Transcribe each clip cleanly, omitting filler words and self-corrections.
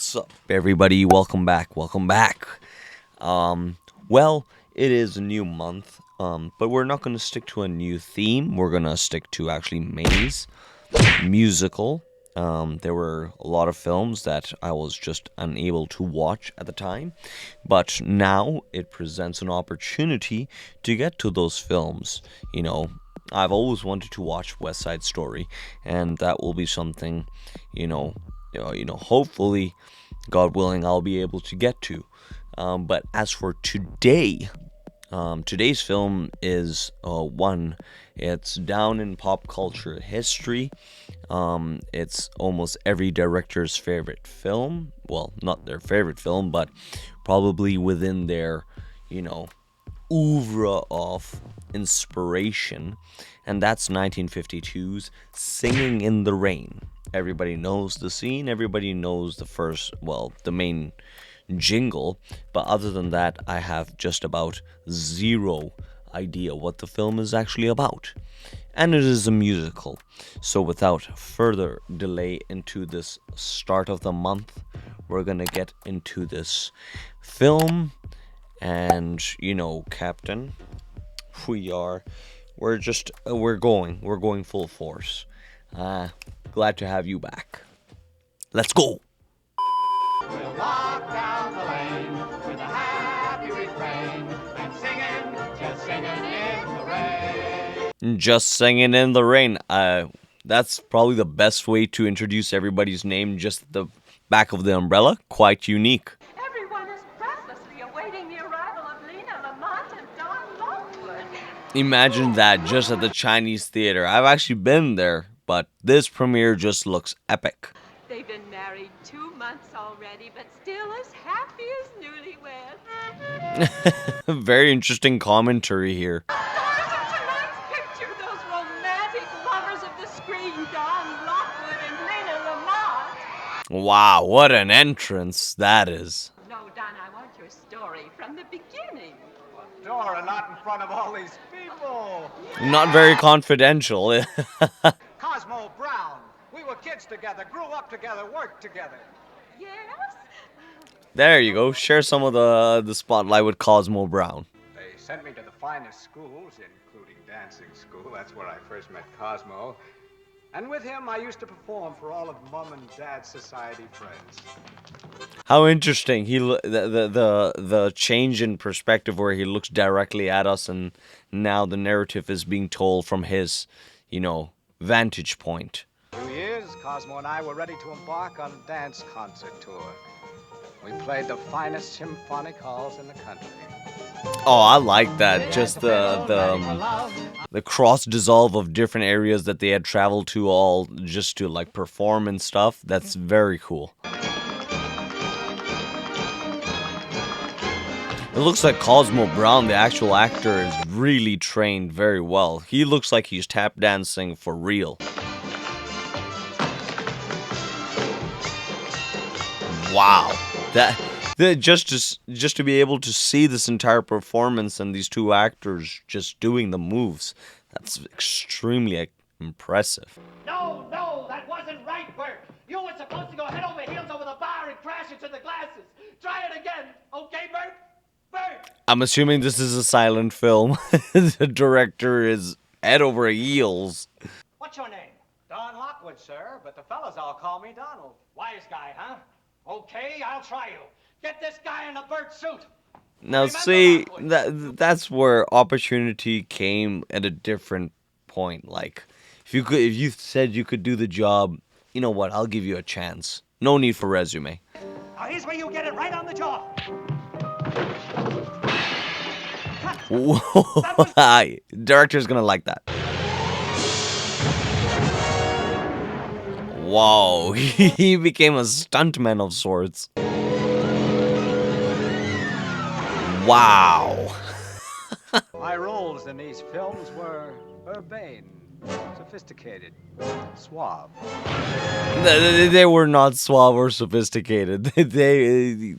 What's up, everybody? Welcome back. Well, it is a new month, but we're not going to stick to a new theme. We're going to stick to actually May's musical. There were a lot of films that I was just unable to watch at the time, but now it presents an opportunity to get to those films. I've always wanted to watch West Side Story, and that will be something, hopefully, God willing, I'll be able to get to. But as for today, today's film is it's down in pop culture history. It's almost every director's favorite film. Well, not their favorite film, but probably within their, oeuvre of inspiration, and that's 1952's Singing in the Rain. Everybody knows the scene, everybody knows the main jingle, but other than that, I have just about zero idea what the film is actually about. And it is a musical. So without further delay into this start of the month, we're gonna get into this film. And Captain, we're going full force. Glad to have you back. Let's go. We'll walk down the lane with a happy refrain and just singing in the rain. Just singing in the rain. That's probably the best way to introduce everybody's name. Just the back of the umbrella. Quite unique. Imagine that just at the Chinese theater. I've actually been there, but this premiere just looks epic. They've been married 2 months already, but still as happy as newlyweds. Very interesting commentary here. Stars of tonight's picture, those romantic lovers of the screen, Don Lockwood and Lena Lamont. Wow, what an entrance that is. No, Don, I want your story from the beginning. Dora, not in front of all these people. Not very confidential. Cosmo Brown. We were kids together, grew up together, worked together. Yes? There you go. Share some of the spotlight with Cosmo Brown. They sent me to the finest schools, including dancing school. That's where I first met Cosmo. And with him, I used to perform for all of Mom and Dad's society friends. How interesting. The change in perspective where he looks directly at us, and now the narrative is being told from his, vantage point. 2 years, Cosmo and I were ready to embark on a dance concert tour. We played the finest symphonic halls in the country. Oh, I like that. Just the cross dissolve of different areas that they had traveled to, all just to perform and stuff. That's very cool. It looks like Cosmo Brown, the actual actor, is really trained very well. He looks like he's tap dancing for real. Wow. Just to be able to see this entire performance and these two actors just doing the moves, that's extremely impressive. No, that wasn't right, Bert. You were supposed to go head over heels over the bar and crash into the glasses. Try it again, okay, Bert? Bert! I'm assuming this is a silent film. The director is head over heels. What's your name? Don Lockwood, sir, but the fellas all call me Donald. Wise guy, huh? Okay, I'll try you. Get this guy in a Bert suit. Now see, that's where opportunity came at a different point. If you said you could do the job, you know what, I'll give you a chance. No need for resume. Now here's where you get it right on the jaw. Whoa. Director's gonna like that. Wow, he became a stuntman of sorts. Wow. My roles in these films were urbane, sophisticated, suave. They were not suave or sophisticated. They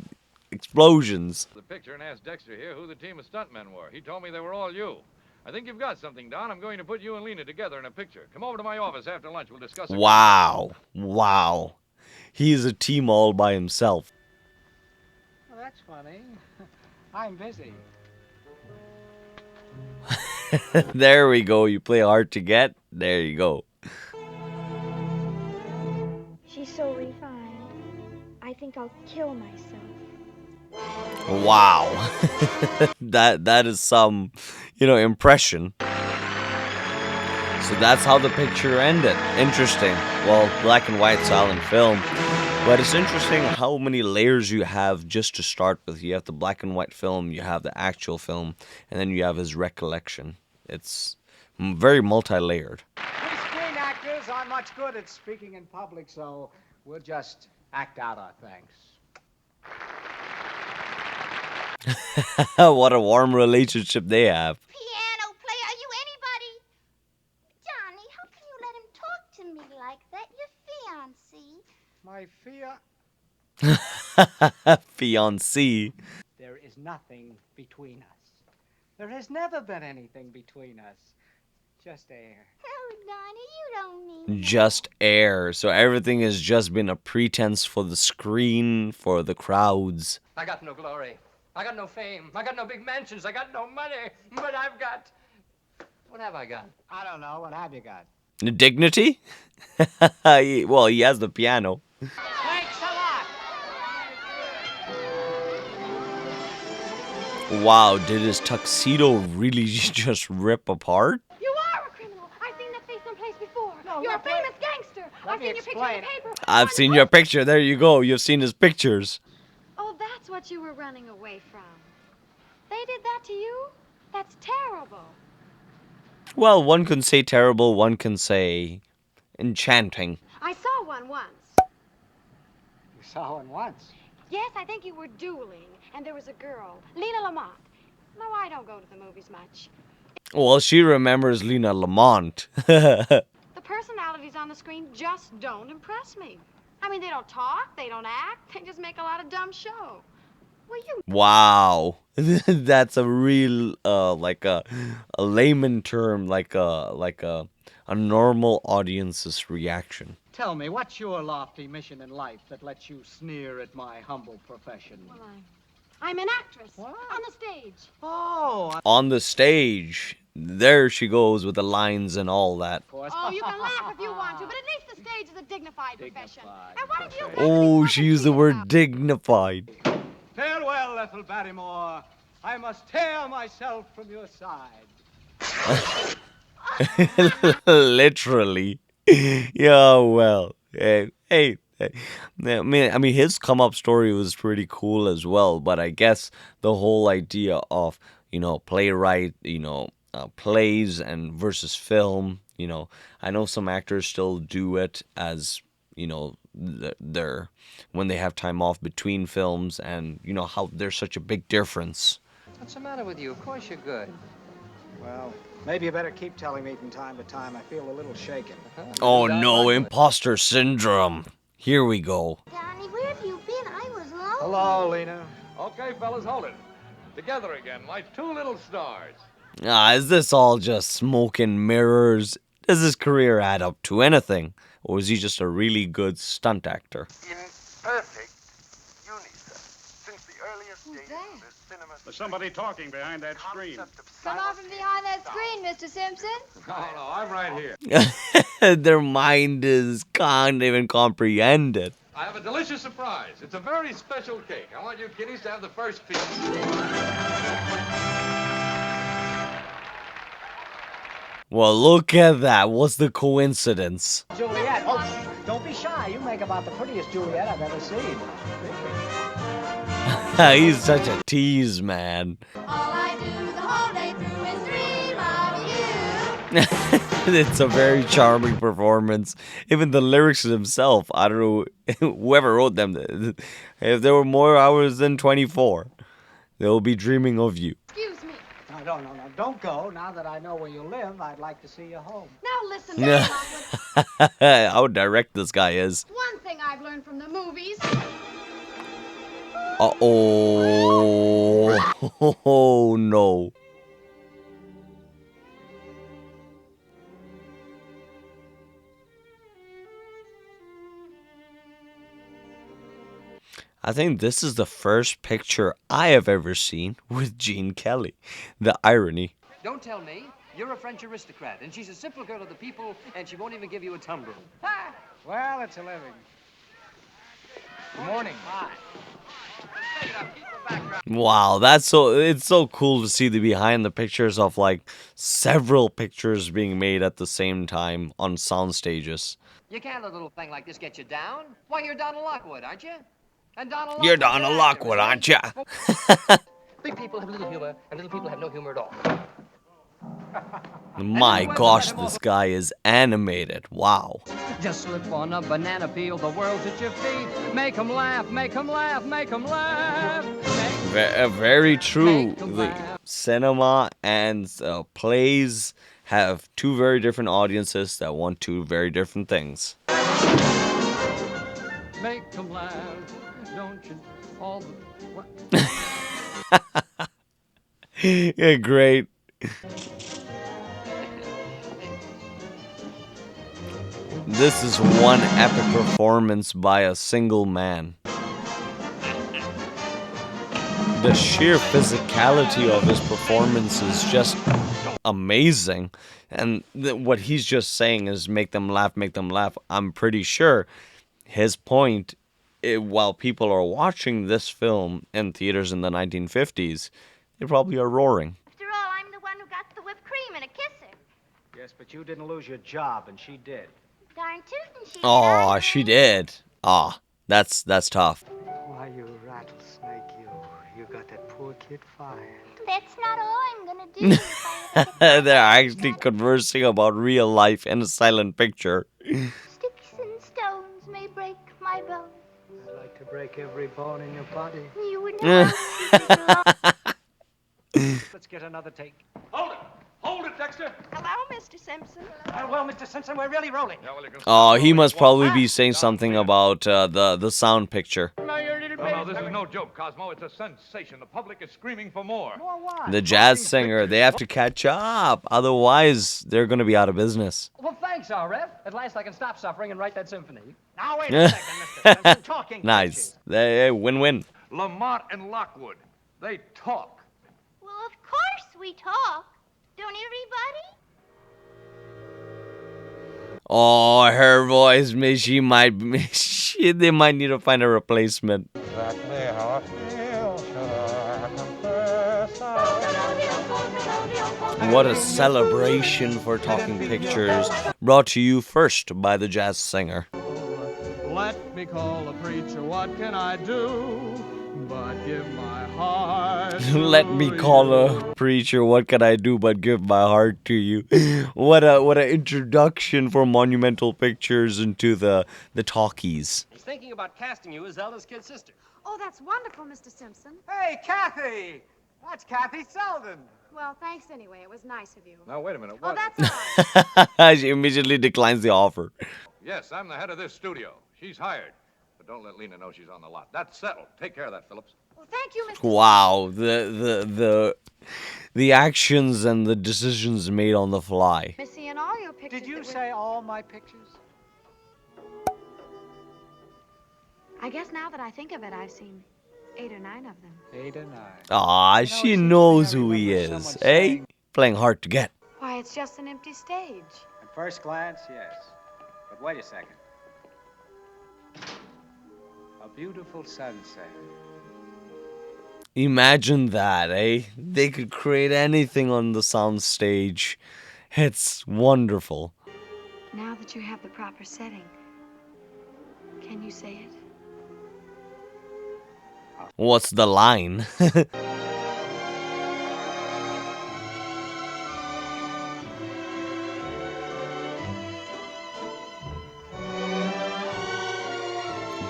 explosions. The picture and asked Dexter here who the team of stuntmen were. He told me they were all you. I think you've got something, Don. I'm going to put you and Lena together in a picture. Come over to my office after lunch. We'll discuss it. Wow. He's a team all by himself. Well, that's funny. I'm busy. There we go. You play hard to get. There you go. She's so refined. I think I'll kill myself. Wow. that is some, impression. So that's how the picture ended. Interesting. Well, black and white silent film. But it's interesting how many layers you have just to start with. You have the black and white film, you have the actual film, and then you have his recollection. It's very multi-layered. We screen actors aren't much good at speaking in public, so we'll just act out our thanks. What a warm relationship they have. Piano player, are you anybody? Johnny, how can you let him talk to me like that? Your fiancé. My Fiancé. There is nothing between us. There has never been anything between us. Just air. Oh, Donnie, you don't mean Just air. So everything has just been a pretense for the screen, for the crowds. I got no glory. I got no fame. I got no big mansions. I got no money. But I've got... What have I got? I don't know. What have you got? Dignity? Well, he has the piano. Thanks a lot. Wow, did his tuxedo really just rip apart? You are a criminal. I've seen that face someplace before. You're a famous gangster. Let I've me seen your picture in explain. the paper. I've seen your picture. There you go. You've seen his pictures. Oh, that's what you were running away from. They did that to you? That's terrible. Well, one can say terrible, one can say enchanting. I saw one once. You saw one once. Yes, I think you were dueling, and there was a girl, Lena Lamont. No, I don't go to the movies much. Well, she remembers Lena Lamont. The personalities on the screen just don't impress me. I mean, they don't talk, they don't act, they just make a lot of dumb show. Well, you... Wow. That's a real, like a layman term, like a normal audience's reaction. Tell me, what's your lofty mission in life that lets you sneer at my humble profession? Well, I'm an actress. What? On the stage. Oh, On the stage, there she goes with the lines and all that. of course. Oh, you can laugh if you want to, but at least the stage is a dignified profession. Dignified And what have you Oh, she used the word dignified. Farewell, Ethel Barrymore. I must tear myself from your side. Literally. Yeah, well. Hey. I mean, his come up story was pretty cool as well. But I guess the whole idea of playwright, plays and versus film. I know some actors still do it as their when they have time off between films, and how there's such a big difference. What's the matter with you? Of course you're good. Well, maybe you better keep telling me from time to time. I feel a little shaken. Oh no, imposter syndrome. Here we go. Donnie, where have you been? I was lonely. Hello, Lena. Okay, fellas, hold it. Together again, like two little stars. Is this all just smoke and mirrors? Does his career add up to anything? Or is he just a really good stunt actor? In perfect unison since the earliest days of the cinema. There's somebody talking behind that screen. Come out from behind that screen, Mr. Simpson. No, I'm right here. Their mind can't even comprehend it. I have a delicious surprise. It's a very special cake. I want you kiddies to have the first piece. Well, look at that. What's the coincidence? Juliet. Oh, don't be shy. You make about the prettiest Juliet I've ever seen. He's such a tease, man. All I do the whole day through is dream of you. It's a very charming performance. Even the lyrics themselves, I don't know whoever wrote them. If there were more hours than 24, they'll be dreaming of you. Excuse me. No, don't go. Now that I know where you live, I'd like to see you home. Now listen, Mr. Lockwood. How direct this guy is. One thing I've learned from the movies. Uh-oh. Oh, no. I think this is the first picture I have ever seen with Gene Kelly. The irony. Don't tell me. You're a French aristocrat, and she's a simple girl of the people, and she won't even give you a tumbler. Well, it's a living. Good morning. Hi. Wow, it's so cool to see the behind the pictures of like several pictures being made at the same time on sound stages. You can't let a little thing like this get you down. Why, you're Donald Lockwood, aren't you? And Donald You're Lockwood's Donald an actor, Lockwood, aren't isn't ya? he? Big people have little humor, and little people have no humor at all. My gosh, this guy is animated. Wow. Just slip on a banana peel, the world's at your feet. Make 'em laugh, make 'em laugh, make 'em laugh. Very true. The cinema and plays have two very different audiences that want two very different things. Make 'em laugh, don't you? All the... Yeah, great. This is one epic performance by a single man. The sheer physicality of his performance is just amazing. And what he's just saying is make them laugh, make them laugh. I'm pretty sure his point, while people are watching this film in theaters in the 1950s, they probably are roaring. After all, I'm the one who got the whipped cream and a kisser. Yes, but you didn't lose your job, and she did. Darn tootin' she Oh, did. she did. Ah, that's tough. Why, you rattlesnake, you got that poor kid fired. That's not all I'm gonna do. If I ever get They're actually conversing about real life in a silent picture. sticks and stones may break my bones. I'd like to break every bone in your body. You wouldn't have Let's get another take. Hold it! Hold it, Dexter! Hello, Mr. Simpson. Well, Mr. Simpson, we're really rolling. Yeah, well, you can Oh, stop he rolling. must probably Walk be back. saying Down something clear. about the sound picture. No, this is no joke, Cosmo. It's a sensation. The public is screaming for more. More what? The jazz singer, they have to catch up. Otherwise, they're going to be out of business. Well, thanks, R.F. At last I can stop suffering and write that symphony. Now, wait a second, Mr. Simpson. Talking Nice. Win-win. Lamont and Lockwood, they talk. Well, of course we talk. Don't everybody? Oh, her voice, they might need to find a replacement. What a celebration for Talking Pictures, brought to you first by the jazz singer. Let me call a preacher, what can I do but give my heart? Let me call a preacher, what can I do but give my heart to you? What a introduction for Monumental Pictures into the talkies. He's thinking about casting you as Zelda's kid sister. Oh, that's wonderful, Mr. Simpson. Hey, Kathy! That's Kathy Selden. Well, thanks anyway. It was nice of you. Now, wait a minute. Oh, What? that's all right. She immediately declines the offer. Yes, I'm the head of this studio. She's hired. But don't let Lena know she's on the lot. That's settled. Take care of that, Phillips. Well, thank you, Mr. Wow, the actions and the decisions made on the fly. Simpson. Missy, in all your pictures. Did you that were- say all my pictures? I guess now that I think of it, I've seen 8 or 9 of them. 8 or 9. Ah, You know, she it seems to me knows I who he remember is, someone eh? saying- Playing hard to get. Why, it's just an empty stage. At first glance, yes. But wait a second. A beautiful sunset. Imagine that, eh? They could create anything on the sound stage. It's wonderful. Now that you have the proper setting, can you say it? What's the line?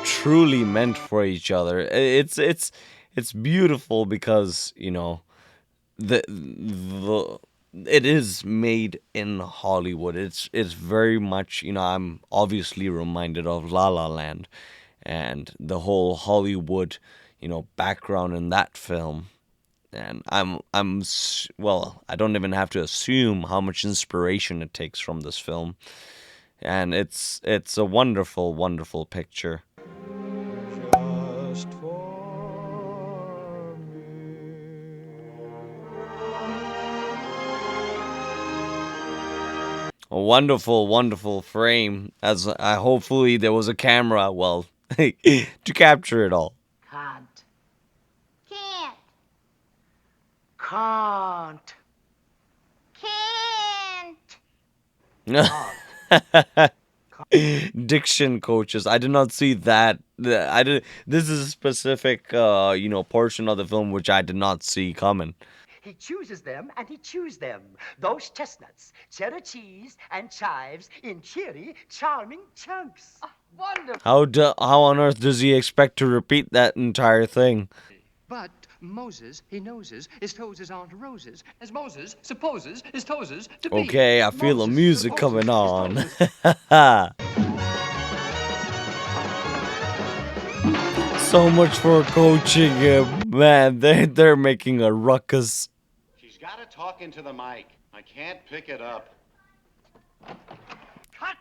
Truly meant for each other. It's beautiful because, you know, the it is made in Hollywood. It's very much, you know, I'm obviously reminded of La La Land and the whole Hollywood, you know, background in that film. And well, I don't even have to assume how much inspiration it takes from this film. And it's a wonderful, wonderful picture. Just for A wonderful, wonderful frame. As hopefully there was a camera, well, to capture it all. Can't. Can't. Can't. Can't. Diction coaches. I did not see that. I did. This is a specific, portion of the film which I did not see coming. He chooses them and he chews them. Those chestnuts, cheddar cheese, and chives in cheery, charming chunks. Wonderful. How on earth does he expect to repeat that entire thing? But Moses, he noses, his toes is on to roses, as Moses supposes his toes is to be. Okay, I feel the Moses music supposes coming his on. So much for coaching him, man. They're making a ruckus. She's got to talk into the mic. I can't pick it up. Cut!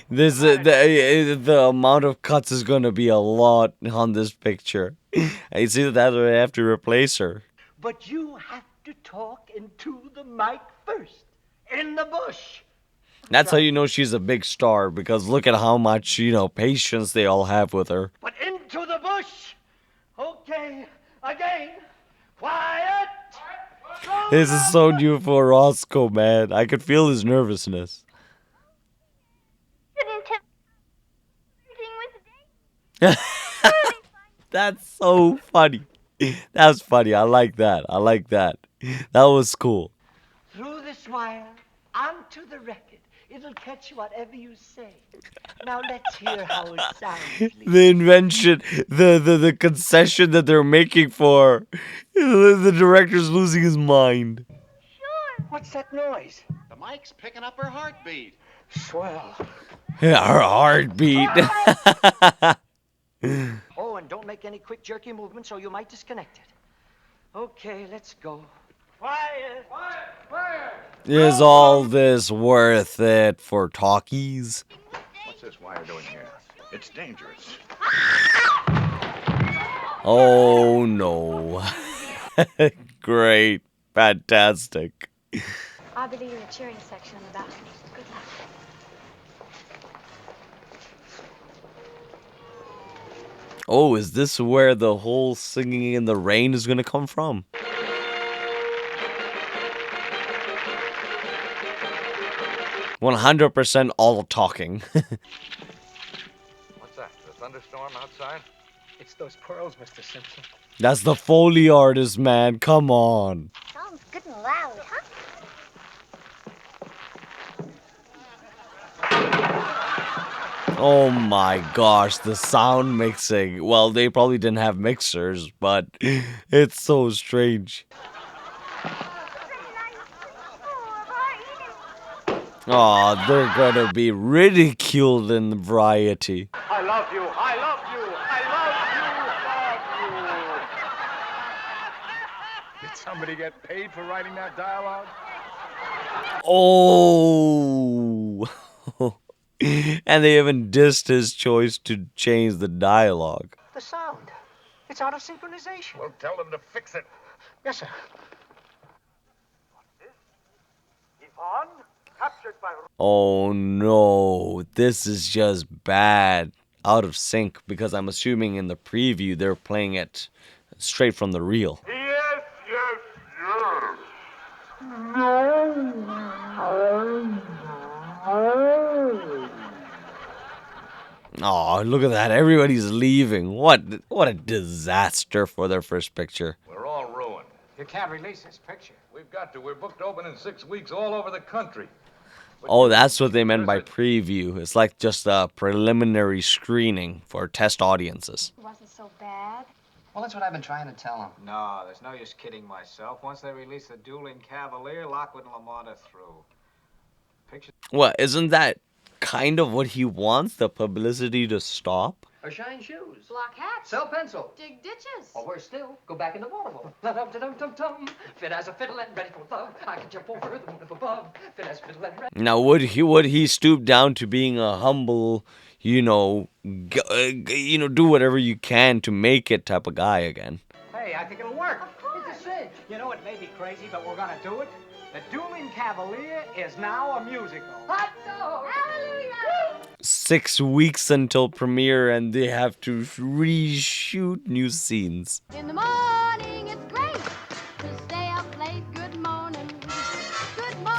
This the amount of cuts is gonna be a lot on this picture. I see that's why I have to replace her. But you have to talk into the mic first. In the bush. That's how you know she's a big star, because look at how much, patience they all have with her. But into the bush. Okay, again. Quiet. This is so new for Roscoe, man. I could feel his nervousness. That's so funny. That's funny. I like that. That was cool. Through this wire, onto the record. It'll catch whatever you say. Now let's hear how it sounds. The invention, the concession that they're making for the director's losing his mind. Sure. What's that noise? The mic's picking up her heartbeat. Swell. Yeah, her heartbeat. Oh, and don't make any quick jerky movements or you might disconnect it. Okay, let's go. Quiet! Quiet! Quiet! Is all this worth it for talkies? What's this wire doing here? It's dangerous. Oh no. Great. Fantastic. I'll be leading the cheering section in the balcony. Good luck. Oh, is this where the whole singing in the rain is gonna come from? 100% all talking. What's that? A thunderstorm outside? It's those pearls, Mr. Simpson. That's the Foley artist, man. Come on. Sounds good and loud, huh? Oh my gosh, the sound mixing. Well, they probably didn't have mixers, but it's so strange. Aw, they're gonna be ridiculed in Variety. I love you. I love you. I love you. Did somebody get paid for writing that dialogue? Oh! And they even dissed his choice to change the dialogue. The sound. It's out of synchronization. Well, tell them to fix it. Yes, sir. Yvonne, captured by... Oh no, this is just bad. Out of sync, because I'm assuming in the preview they're playing it straight from the reel. Yes, yes, yes. Oh, look at that. Everybody's leaving. What a disaster for their first picture. We're all ruined. You can't release this picture. We've got to. We're booked open in 6 weeks all over the country. Oh, that's what they meant by preview. It's like just a preliminary screening for test audiences. It wasn't so bad. Well, that's what I've been trying to tell him. No, there's no use kidding myself. Once they release the dueling Cavalier, Lockwood and Lamont are through. Picture. What, isn't that kind of what he wants? The publicity to stop? Or shine shoes. Block hats. Sell pencil. Dig ditches. Or worse still, go back in the waterfall. Dum-dum-dum-dum-dum. Fit as a fiddle and ready for love. I can jump over the moon up above. Fit as a fiddle and ready. Now, would he stoop down to being a humble, do whatever you can to make it type of guy again? Hey, I think it'll work. It's a cinch. You know, it may be crazy, but we're gonna do it. The Dueling Cavalier is now a musical. Hot dog! Hallelujah! 6 weeks until premiere, and they have to reshoot new scenes. In the morning, it's great to stay up late. Good morning.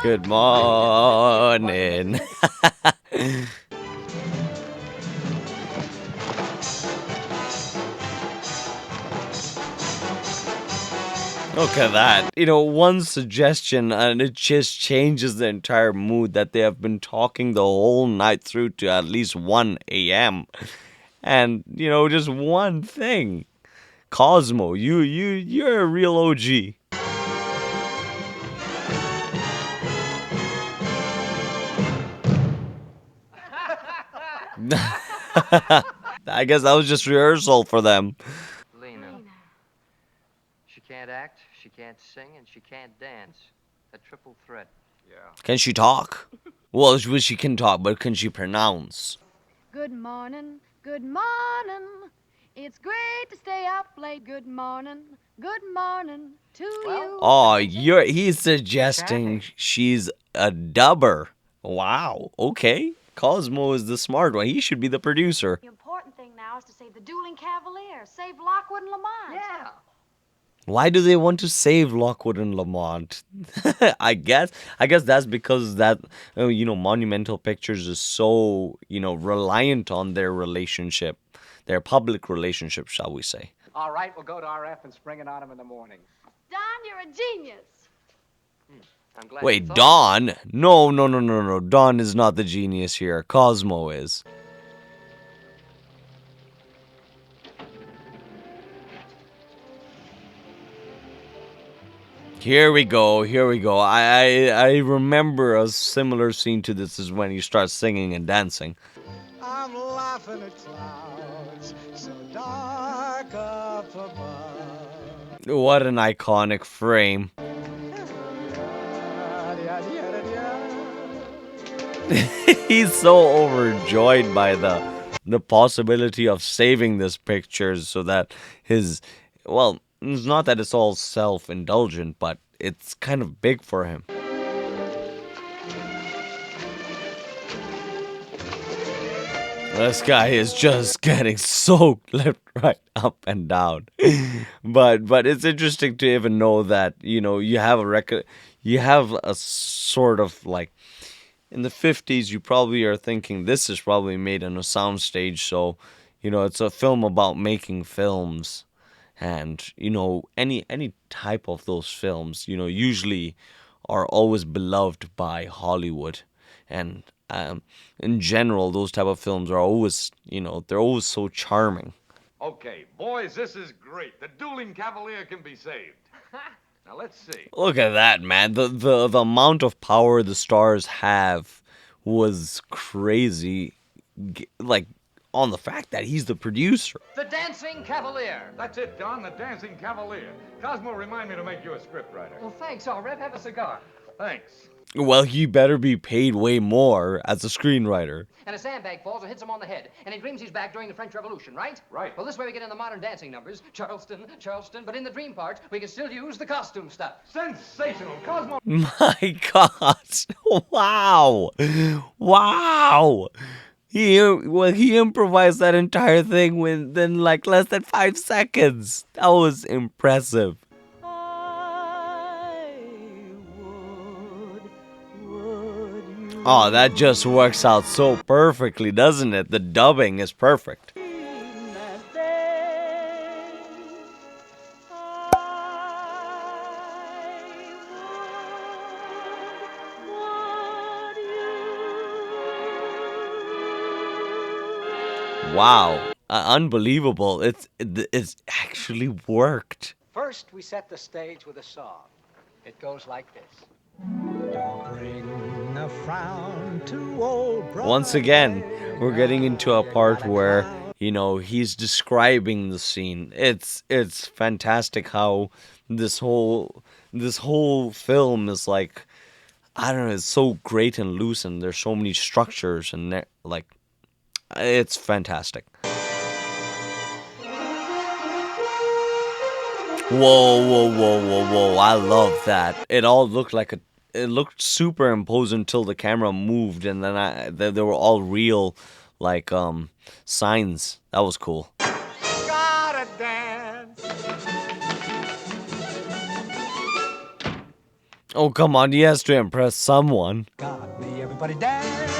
Good morning. Good morning. Look at that. You know, one suggestion and it just changes the entire mood that they have been talking the whole night through to at least 1 a.m. And, you know, just one thing. Cosmo, you're a real OG. I guess that was just rehearsal for them. Lena. She can't act, she can't sing, and she can't dance. A triple threat. Yeah. Can she talk? Well, she can talk, but can she pronounce? Good morning. Good morning. It's great to stay up late. Good morning. Good morning to you. Oh, he's suggesting she's a dubber. Wow. Okay. Cosmo is the smart one. He should be the producer. The important thing now is to save the Dueling Cavalier. Save Lockwood and Lamont. Yeah. Why do they want to save Lockwood and Lamont? I guess that's because that Monumental Pictures is so reliant on their relationship, their public relationship, shall we say? All right, we'll go to RF and spring it on him in the morning. Don, you're a genius. I'm glad Wait, you thought- Don? No. Don is not the genius here. Cosmo is. Here we go. I remember a similar scene to this is when he starts singing and dancing. I'm laughing at clouds so dark up above. What an iconic frame. He's so overjoyed by the possibility of saving this picture so that it's not that it's all self-indulgent, but it's kind of big for him. This guy is just getting soaked left, right, up, and down. But it's interesting to even know that, you have a sort of like, in the 50s, you probably are thinking this is probably made on a soundstage, so, it's a film about making films. And, any type of those films, usually are always beloved by Hollywood. And in general, those type of films are always, they're always so charming. Okay, boys, this is great. The Dueling Cavalier can be saved. Now, let's see. Look at that, man. The amount of power the stars have was crazy. Like, on the fact that he's the producer. The Dancing Cavalier. That's it, Don, the Dancing Cavalier. Cosmo, remind me to make you a scriptwriter. Well, thanks, all right. Have a cigar. Thanks. Well, he better be paid way more as a screenwriter. And a sandbag falls and hits him on the head, and he dreams he's back during the French Revolution, right? Right. Well, this way we get in the modern dancing numbers. Charleston, but in the dream part, we can still use the costume stuff. Sensational, Cosmo. My God. Wow. He improvised that entire thing within like less than 5 seconds. That was impressive. Oh, that just works out so perfectly, doesn't it? The dubbing is perfect. Wow, unbelievable. It's actually worked. First, we set the stage with a song. It goes like this. Don't bring a frown to old brother. Once again, we're getting into a part where, he's describing the scene. It's fantastic how this whole film is like, I don't know, it's so great and loose, and there's so many structures and like, it's fantastic. Whoa. I love that. It all looked like it looked superimposed until the camera moved, and then they were all real, like signs. That was cool. Gotta dance. Oh, come on, he has to impress someone. God, me, everybody dance.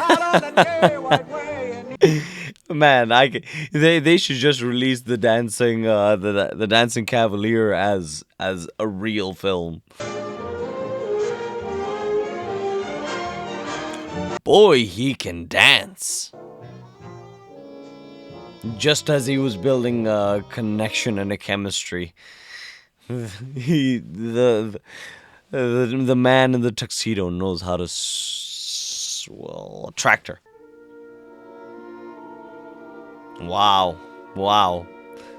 Out on the gay white way. Man, they should just release the dancing the Dancing Cavalier as a real film. Boy, he can dance. Just as he was building a connection and a chemistry, the man in the tuxedo knows how to attract her. Wow.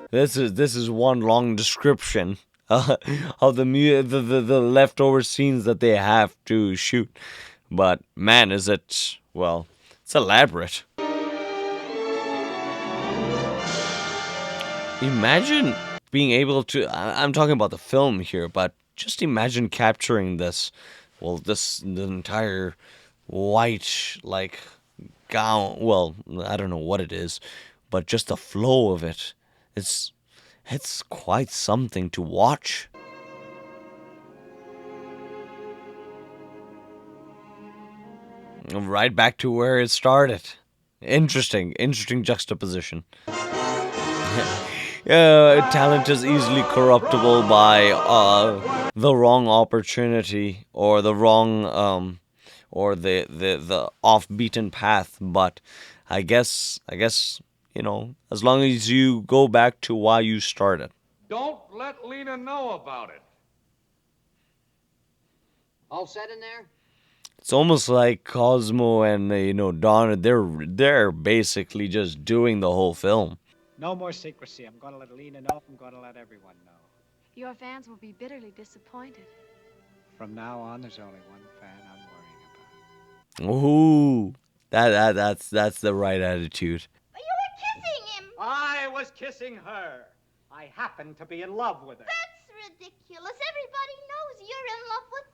This is one long description of the leftover scenes that they have to shoot. But man, is it, well, it's elaborate. Imagine being able to, I'm talking about the film here, but just imagine capturing this, the entire white, like, gown, well, I don't know what it is, but just the flow of it, it's quite something to watch. Right back to where it started. Interesting juxtaposition. Talent is easily corruptible by the wrong opportunity or the wrong or the off-beaten path. But I guess you know, as long as you go back to why you started. Don't let Lena know about it. All set in there? It's almost like Cosmo and Donen. They're basically just doing the whole film. No more secrecy. I'm going to let Lena know. I'm going to let everyone know. Your fans will be bitterly disappointed. From now on, there's only one fan I'm worrying about. Ooh, that's the right attitude. You were kissing him. I was kissing her. I happen to be in love with her. That's ridiculous. Everybody knows you're in love with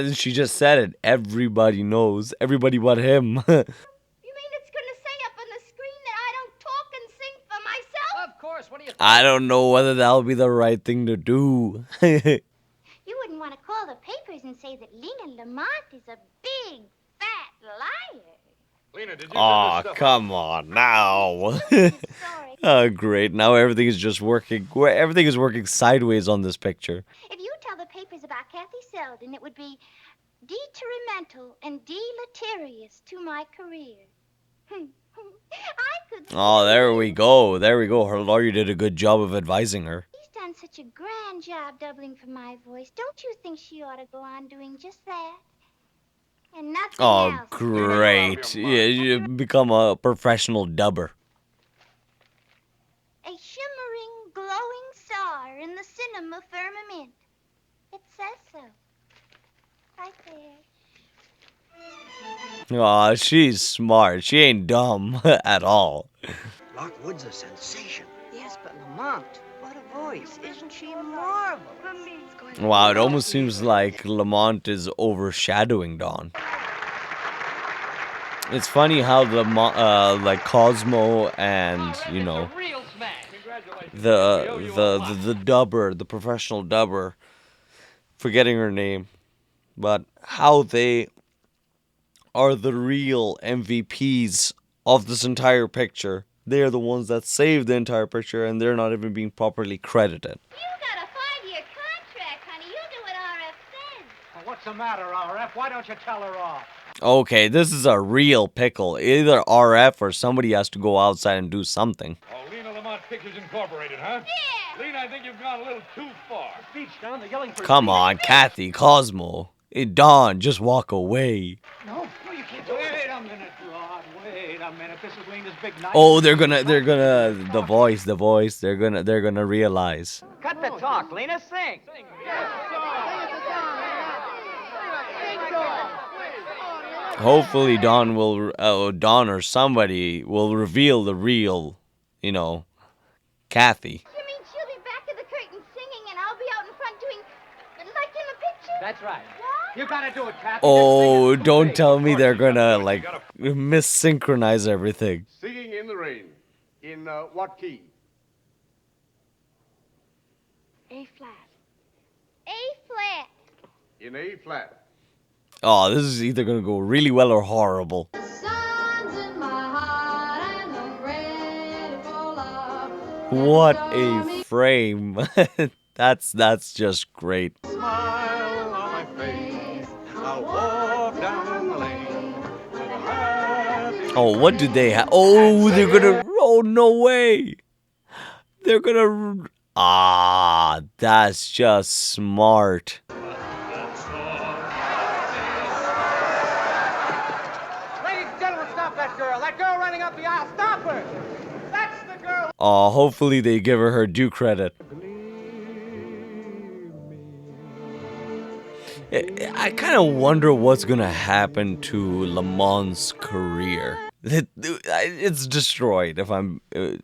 me. She just said it. Everybody knows. Everybody but him. You mean it's going to say up on the screen that I don't talk and sing for myself? Of course. What do you think? I don't know whether that'll be the right thing to do. You wouldn't want to call the papers and say that Lena Lamont is a big, fat liar. Lena, did you Aw, do this stuff? come on now. Sorry. Oh, great. Now everything is just working. Everything is working sideways on this picture. If you tell the papers about Kathy Selden, it would be detrimental and deleterious to my career. I could... Oh, there we go. Her lawyer did a good job of advising her. He's done such a grand job doubling for my voice. Don't you think she ought to go on doing just that? And nothing Oh, else. great. Yeah, you become a professional dubber. A shimmering, glowing star in the cinema firmament. It says so. Right there. Aw, she's smart. She ain't dumb at all. Lockwood's a sensation. Yes, but Lamont, what a voice. Isn't she marvelous? Wow, it almost seems like Lamont is overshadowing Dawn. It's funny how like Cosmo and the dubber, the professional dubber, forgetting her name, but how they are the real MVPs of this entire picture. They are the ones that saved the entire picture, and they're not even being properly credited. You got a 5-year contract, honey. You do what RF says. Well, what's the matter, RF? Why don't you tell her off? Okay, this is a real pickle. Either RF or somebody has to go outside and do something. Oh, Lena Lamont Pictures Incorporated, huh? Yeah. Lena, I think you've gone a little too far. Speech down, they're yelling for... Come on, Kathy, Cosmo. Hey, Dawn, just walk away. No, you can't do it. Wait a minute, Rod. Wait a minute. This is Lena's big night. Oh, they're gonna, the voice, they're gonna realize. Cut the talk, Lena. Sing. Hopefully Dawn or somebody will reveal the real, Kathy. You mean she'll be back of the curtain singing and right. You gotta do it, Kathy. Oh, don't tell me they're gonna, like, missynchronize everything. Singing in the Rain. In what key? A flat. A flat. In A flat. Oh, this is either gonna go really well or horrible. What a frame. That's just great. Smile on my face. I'll walk down the lane. Oh, what do they have? Oh, they're gonna. Oh, no way. They're gonna. Ah, that's just smart. Ladies and gentlemen, stop that girl. That girl running up the aisle. Stop her. That's the girl. Oh, hopefully they give her due credit. I kind of wonder what's gonna happen to Lamont's career. It's destroyed if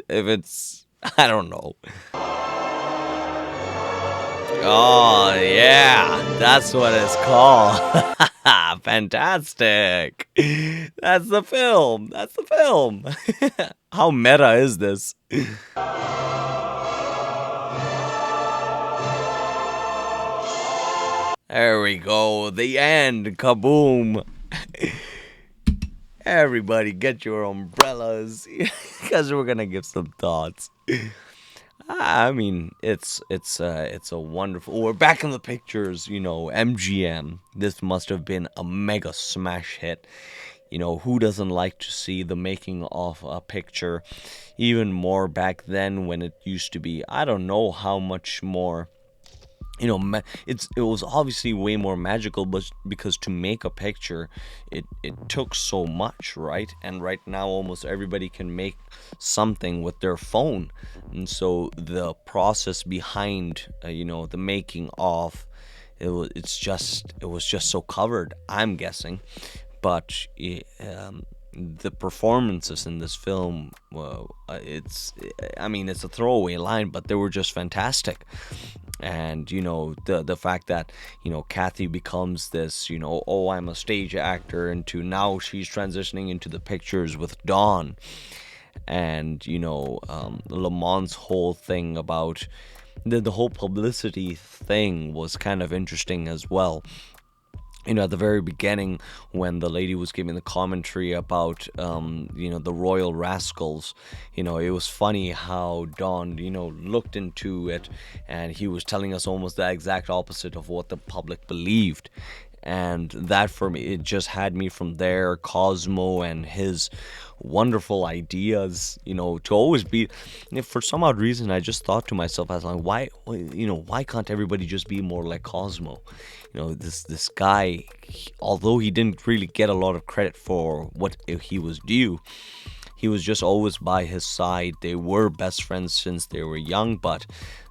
it's, I don't know. Oh yeah, that's what it's called. Fantastic. That's the film. That's the film. How meta is this? There we go. The end. Kaboom. Everybody get your umbrellas because we're gonna give some thoughts. I mean, it's a wonderful. We're back in the pictures, you know. MGM. This must have been a mega smash hit. You know, who doesn't like to see the making of a picture? Even more back then when it used to be. I don't know how much more. You know, it was obviously way more magical, but because to make a picture, it took so much, right? And right now, almost everybody can make something with their phone, and so the process behind, you know, the making of, it was just so covered. I'm guessing, but the performances in this film, it's a throwaway line, but they were just fantastic. And you know, the fact that, you know, Kathy becomes this, you know, oh, I'm a stage actor, into now she's transitioning into the pictures with Dawn. And you know, Lamont's whole thing about the whole publicity thing was kind of interesting as well. You know, at the very beginning, when the lady was giving the commentary about, you know, the Royal Rascals, you know, it was funny how Don, you know, looked into it, and he was telling us almost the exact opposite of what the public believed. And that, for me, it just had me from there. Cosmo and his wonderful ideas, you know, to always be, for some odd reason, I just thought to myself, I was like, why can't everybody just be more like Cosmo? You know, this guy, although he didn't really get a lot of credit for what he was due, he was just always by his side. They were best friends since they were young, but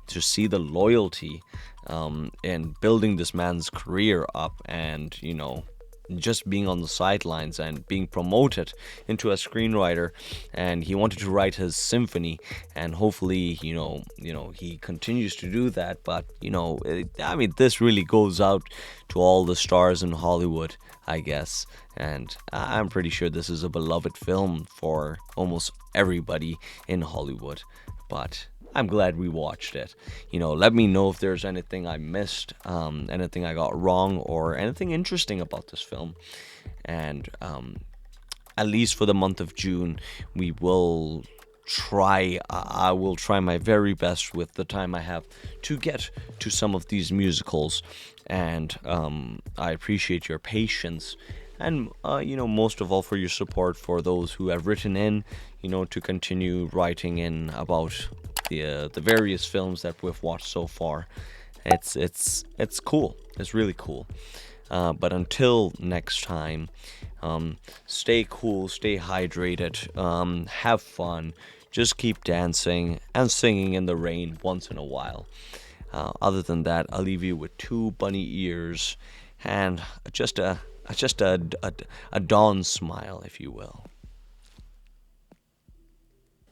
to see the loyalty and building this man's career up, and, you know, just being on the sidelines and being promoted into a screenwriter, and he wanted to write his symphony, and hopefully, you know, he continues to do that. But you know, this really goes out to all the stars in Hollywood, I guess, and I'm pretty sure this is a beloved film for almost everybody in Hollywood. But I'm glad we watched it. You know, let me know if there's anything I missed, anything I got wrong, or anything interesting about this film. And at least for the month of June, we will try. I will try my very best with the time I have to get to some of these musicals. And I appreciate your patience. And, you know, most of all, for your support, for those who have written in, you know, to continue writing in about the various films that we've watched so far. It's cool. It's really cool. But until next time, stay cool, stay hydrated, have fun, just keep dancing and singing in the rain once in a while. Other than that, I'll leave you with 2 bunny ears and just a dawn smile, if you will.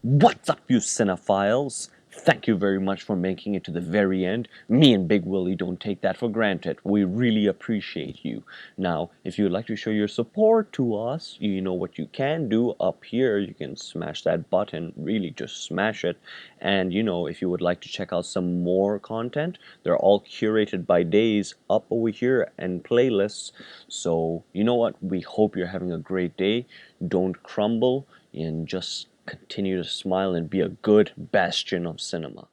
What's up, you cinephiles? thank you very much for making it to the very end. Me and Big Willie don't take that for granted. We really appreciate you. Now, if you would like to show your support to us, you know what you can do up here. You can smash that button, really just smash it. And you know, if you would like to check out some more content, they're all curated by days up over here and playlists. So you know what, we hope you're having a great day. Don't crumble and just continue to smile and be a good bastion of cinema.